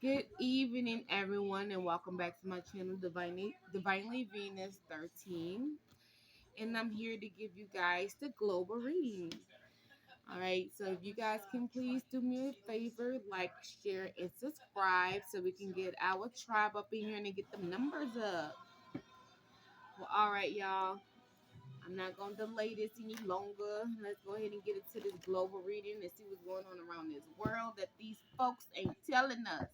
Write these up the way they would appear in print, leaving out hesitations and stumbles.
Good evening, everyone, and welcome back to my channel, Divinely Venus 13. And I'm here to give you guys the global reading. All right, so if you guys can please do me a favor, like, share, and subscribe so we can get our tribe up in here and get the numbers up. Well, all right, y'all. I'm not going to delay this any longer. Let's go ahead and get into this global reading and see what's going on around this world that these folks ain't telling us.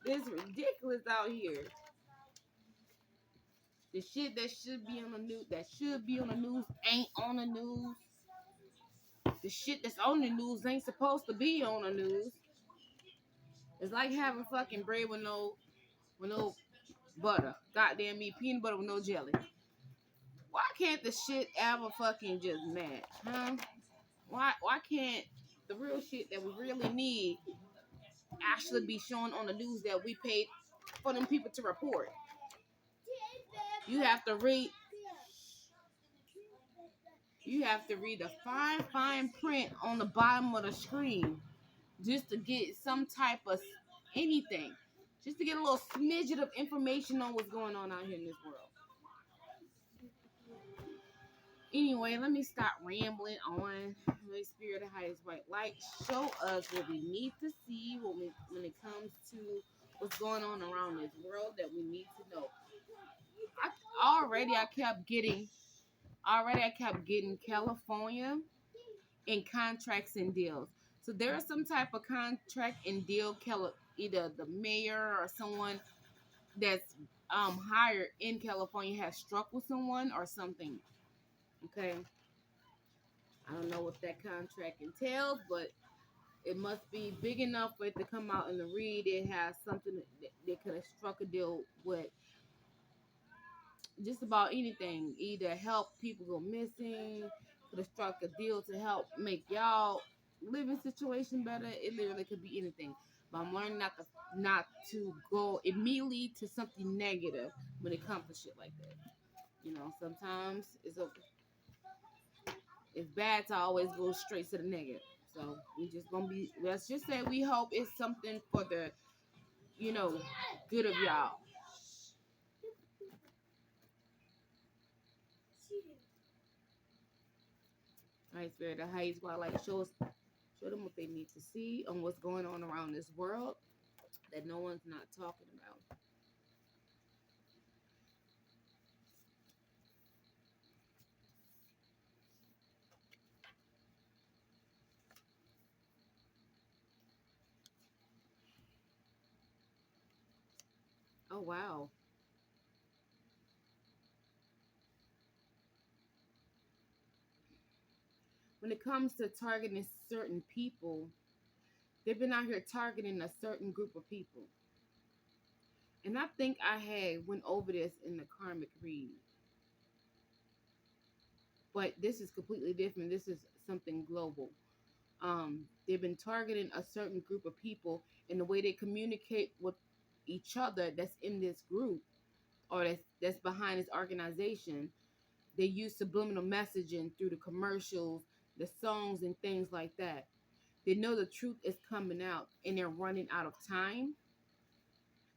This ridiculous out here. The shit that should be on the news ain't on the news. The shit that's on the news ain't supposed to be on the news. It's like having fucking bread with no butter. Goddamn me, peanut butter with no jelly. Why can't the shit ever fucking just match, huh? Why can't the real shit that we really need actually be shown on the news that we paid for them people to report? You have to read You have to read the fine print on the bottom of the screen just to get some type of anything. Just to get a little smidget of information on what's going on out here in this world. Anyway, let me stop rambling on. Holy Spirit of highest white light, show us what we need to see when it comes to what's going on around this world that we need to know. I kept getting California in contracts and deals. So there is some type of contract and deal, either the mayor or someone that's hired in California has struck with someone or something. Okay, I don't know what that contract entails, but it must be big enough for it to come out in the read. It has something that they could have struck a deal with just about anything. Either help people go missing, could have struck a deal to help make y'all living situation better. It literally could be anything. But I'm learning not to go immediately to something negative when it comes to shit like that. Sometimes it's bad to always go straight to the negative. So we just gonna be. Let's just say we hope it's something for the you know good of y'all. All right, Spirit, the highest wildlife show them what they need to see on what's going on around this world that no one's not talking about. Oh wow. When it comes to targeting certain people, they've been out here targeting a certain group of people. And I think I had went over this in the karmic read. But this is completely different. This is something global. They've been targeting a certain group of people, and the way they communicate with each other that's in this group or that's behind this organization. They use subliminal messaging through the commercials, the songs, and things like that. They know the truth is coming out and they're running out of time.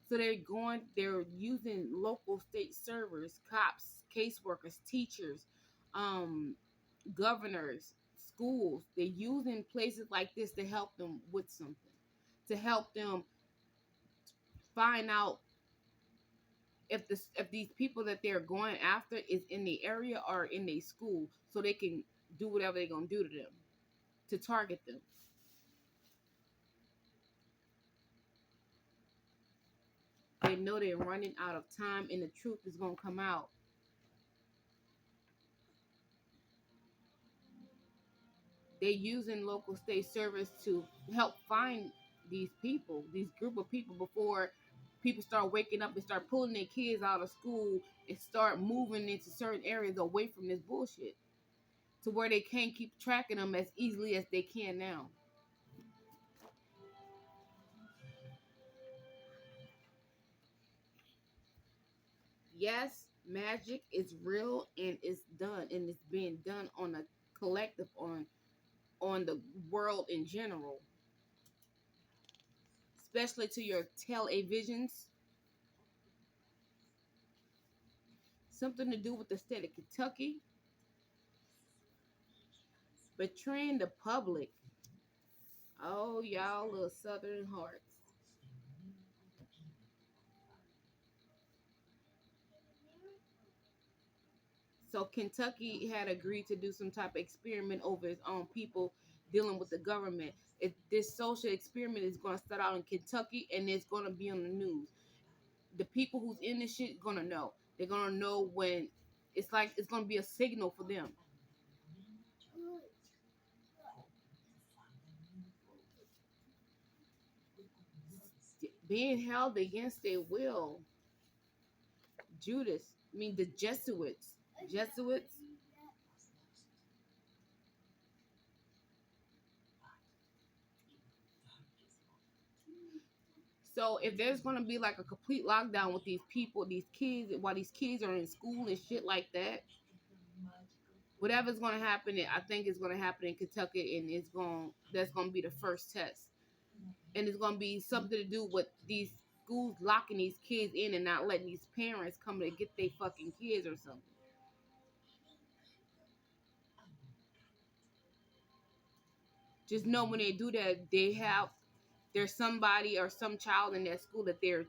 So they're using local state servers, cops, caseworkers, teachers, um, governors, schools. They're using places like this to help them with something, to help them find out if these people that they're going after is in the area or in the school, so they can do whatever they're gonna do to them to target them. They know they're running out of time and the truth is gonna come out. They're using local state service to help find these group of people before people start waking up and start pulling their kids out of school and start moving into certain areas away from this bullshit to where they can't keep tracking them as easily as they can now. Yes, magic is real and it's done and it's being done on a collective on the world in general. especially to your televisions. Something to do with the state of Kentucky, betraying the public. Oh, y'all little Southern hearts. So Kentucky had agreed to do some type of experiment over its own people dealing with the government. This social experiment is going to start out in Kentucky and it's going to be on the news. The people who's in this shit gonna know. They're gonna know when it's like it's gonna be a signal for them. Being held against their will. Judas, I mean the Jesuits. Jesuits. So if there's gonna be like a complete lockdown with these people, these kids, while these kids are in school and shit like that, whatever's gonna happen, I think it's gonna happen in Kentucky, and that's gonna be the first test, and it's gonna be something to do with these schools locking these kids in and not letting these parents come to get their fucking kids or something. Just know when they do that, there's somebody or some child in that school that they're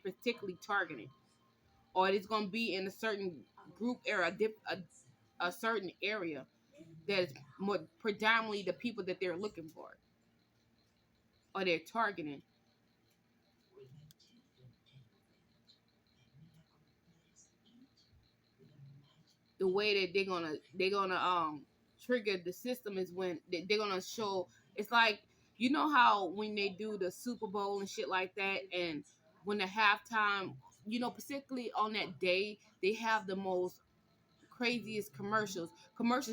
particularly targeting, or it's gonna be in a certain group or a certain area that's more predominantly the people that they're looking for or they're targeting. The way that they're gonna trigger the system is when they're gonna show. It's like, you know how when they do the Super Bowl and shit like that, and when the halftime, particularly on that day, they have the most craziest commercials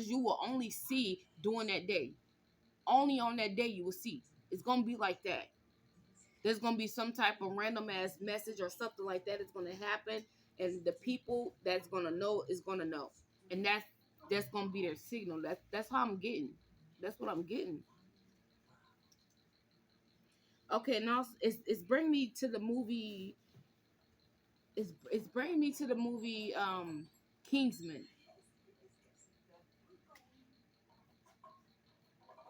you will only see during that day. Only on that day you will see. It's gonna be like that. There's gonna be some type of random ass message or something like that is gonna happen, and the people that's gonna know is gonna know, and that's gonna be their signal. That's how I'm getting. That's what I'm getting. Okay, now it's bringing me to the movie. It's bringing me to the movie Kingsman.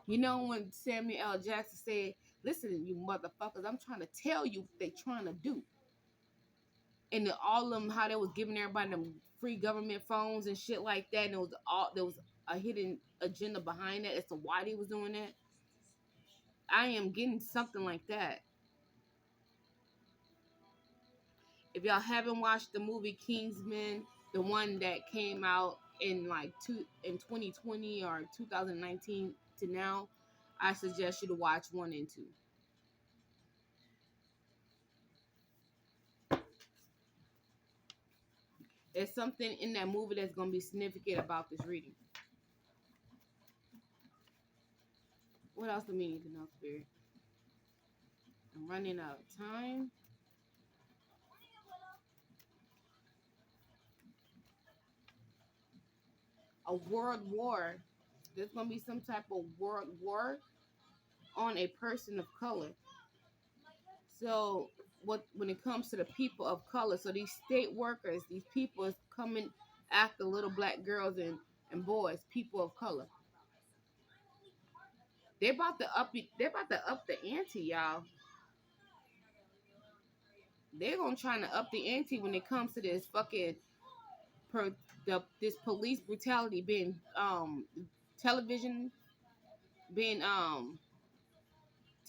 You know when Samuel L. Jackson said, "Listen, you motherfuckers, I'm trying to tell you what they trying to do." And all of them, how they was giving everybody them free government phones and shit like that, and there was a hidden agenda behind that as to why they was doing that. I am getting something like that. If y'all haven't watched the movie Kingsman, the one that came out in 2020 or 2019 to now, I suggest you to watch 1 and 2. There's something in that movie that's gonna be significant about this reading. What else do we need to know, Spirit? I'm running out of time. A world war. There's gonna be some type of world war on a person of color. So when it comes to the people of color, so these state workers, these people is coming after little black girls and boys, people of color. They're about to up the ante, y'all. They're gonna try to up the ante when it comes to this fucking this police brutality being television being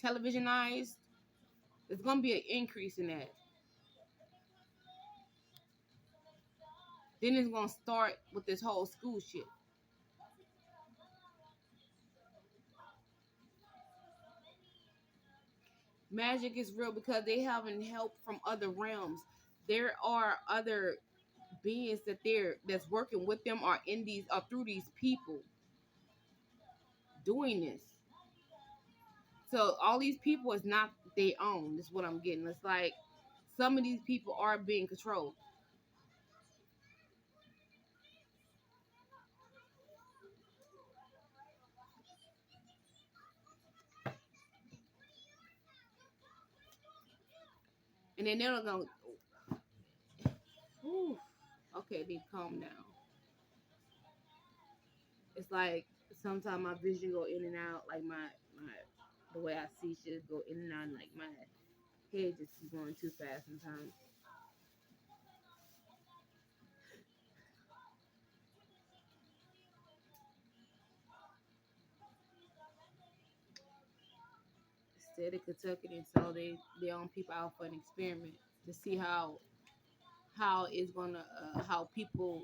televisionized. There's gonna be an increase in that. Then it's gonna start with this whole school shit. Magic is real because they having help from other realms. There are other beings that's working with them or in these or through these people doing this. So all these people is not their own. Is what I'm getting. It's like some of these people are being controlled. And then they're gonna, ooh, okay, be calm down. It's like sometimes my vision go in and out, like my the way I see shit go in and out, and like my head just keep going too fast sometimes. State of Kentucky, and so they own people out for an experiment to see how it's gonna how people,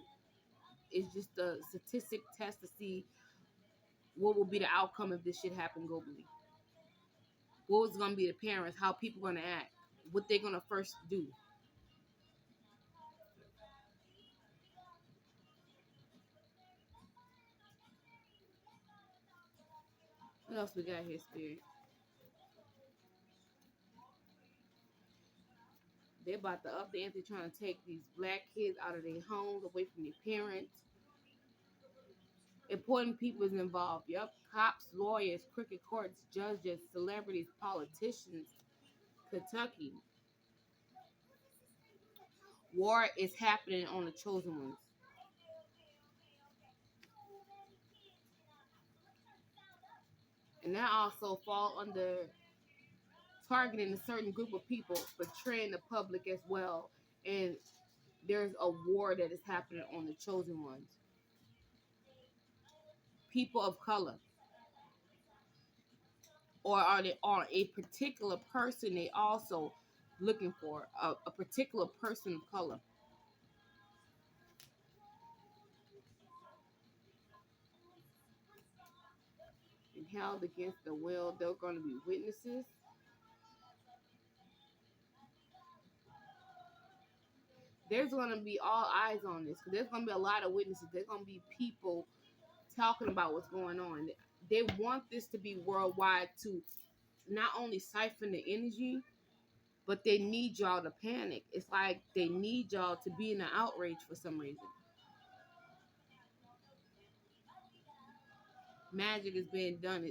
it's just a statistic test to see what will be the outcome if this shit happen globally. What was gonna be the parents, how people gonna act, what they're gonna first do. What else we got here, Spirit? They're about to up the ante trying to take these black kids out of their homes, away from their parents. Important people is involved. Yep. Cops, lawyers, cricket courts, judges, celebrities, politicians. Kentucky. War is happening on the chosen ones. And that also fall under targeting a certain group of people, betraying the public as well. And there's a war that is happening on the chosen ones. People of color. Or are they are a particular person they also looking for a particular person of color and held against the will. They're going to be witnesses. There's going to be all eyes on this because there's going to be a lot of witnesses. There's going to be people talking about what's going on. They want this to be worldwide to not only siphon the energy, but they need y'all to panic. It's like they need y'all to be in an outrage for some reason. Magic is being done.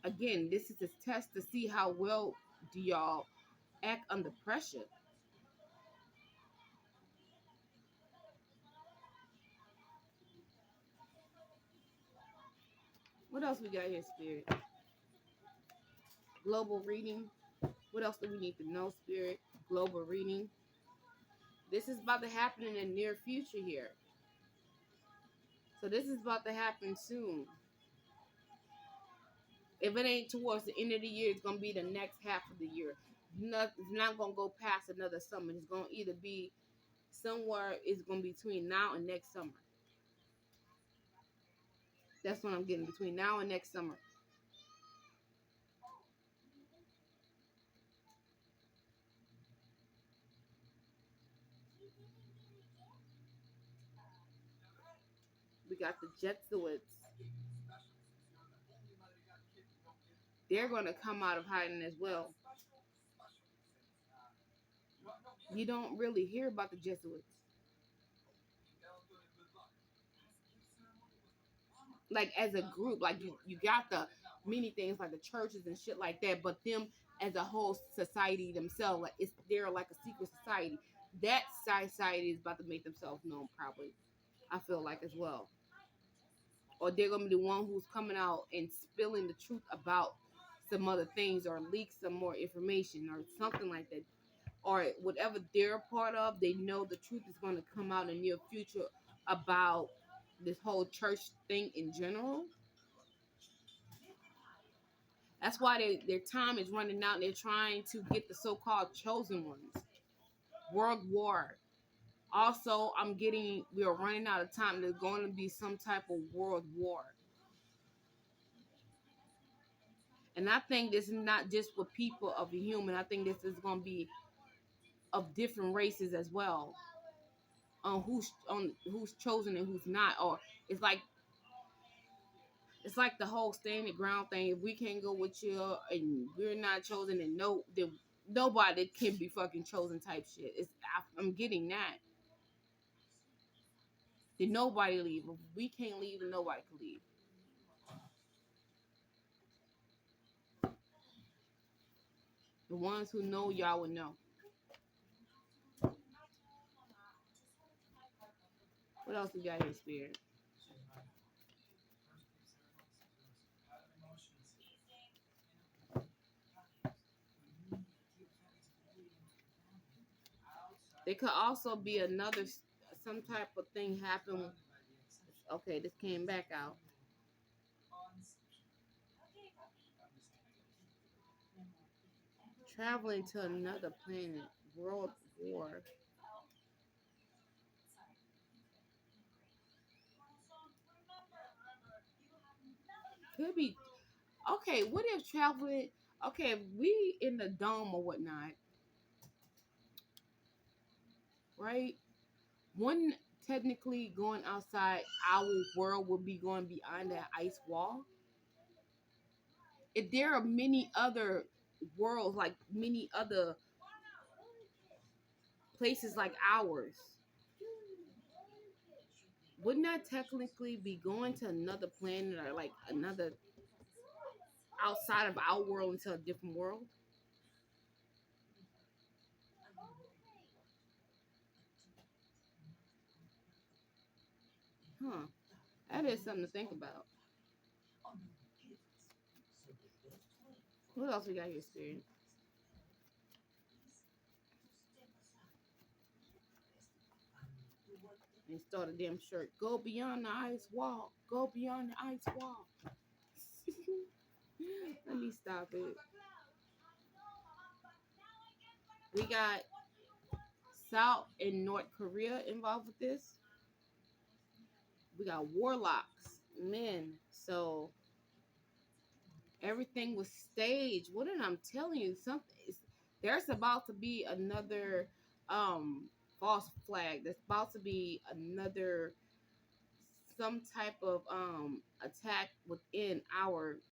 Again, this is a test to see how well do y'all act under pressure. What else we got here, Spirit? Global reading. What else do we need to know, Spirit? Global reading. This is about to happen in the near future here. So this is about to happen soon. If it ain't towards the end of the year, it's gonna be the next half of the year. It's not gonna go past another summer. It's gonna either be somewhere. It's gonna be between now and next summer. That's what I'm getting, between now and next summer. We got the Jesuits. They're gonna come out of hiding as well. You don't really hear about the Jesuits. Like as a group, like you got the many things like the churches and shit like that, but them as a whole society themselves, like it's they're like a secret society. That society is about to make themselves known, probably. I feel like as well, or they're gonna be the one who's coming out and spilling the truth about some other things, or leak some more information, or something like that, or whatever they're a part of. They know the truth is going to come out in the near future about this whole church thing in general. That's why their time is running out and they're trying to get the so-called chosen ones. World War. Also, we are running out of time. There's going to be some type of world war. And I think this is not just for people of the human. I think this is going to be of different races as well. On who's chosen and who's not. Or it's like it's like the whole stand the ground thing. If we can't go with you and we're not chosen, and then nobody can be fucking chosen type shit. I'm getting that. Did nobody leave? If we can't leave, and nobody can leave. The ones who know y'all would know. What else we got here, Spirit? There could also be another some type of thing happen. Okay, this came back out. Traveling to another planet, world war. Could be. Okay, what if traveling? Okay, if we in the dome or whatnot, right? Wouldn't technically going outside our world would be going beyond that ice wall? If there are many other worlds, like many other places like ours, wouldn't that technically be going to another planet or like another outside of our world into a different world? Huh. That is something to think about. What else we got here, Spirit? And start a damn shirt. Go beyond the ice wall. Go beyond the ice wall. Let me stop it. We got South and North Korea involved with this. We got warlocks, men. So everything was staged. What did I'm telling you? Something is there's about to be another false flag. There's about to be another some type of attack within our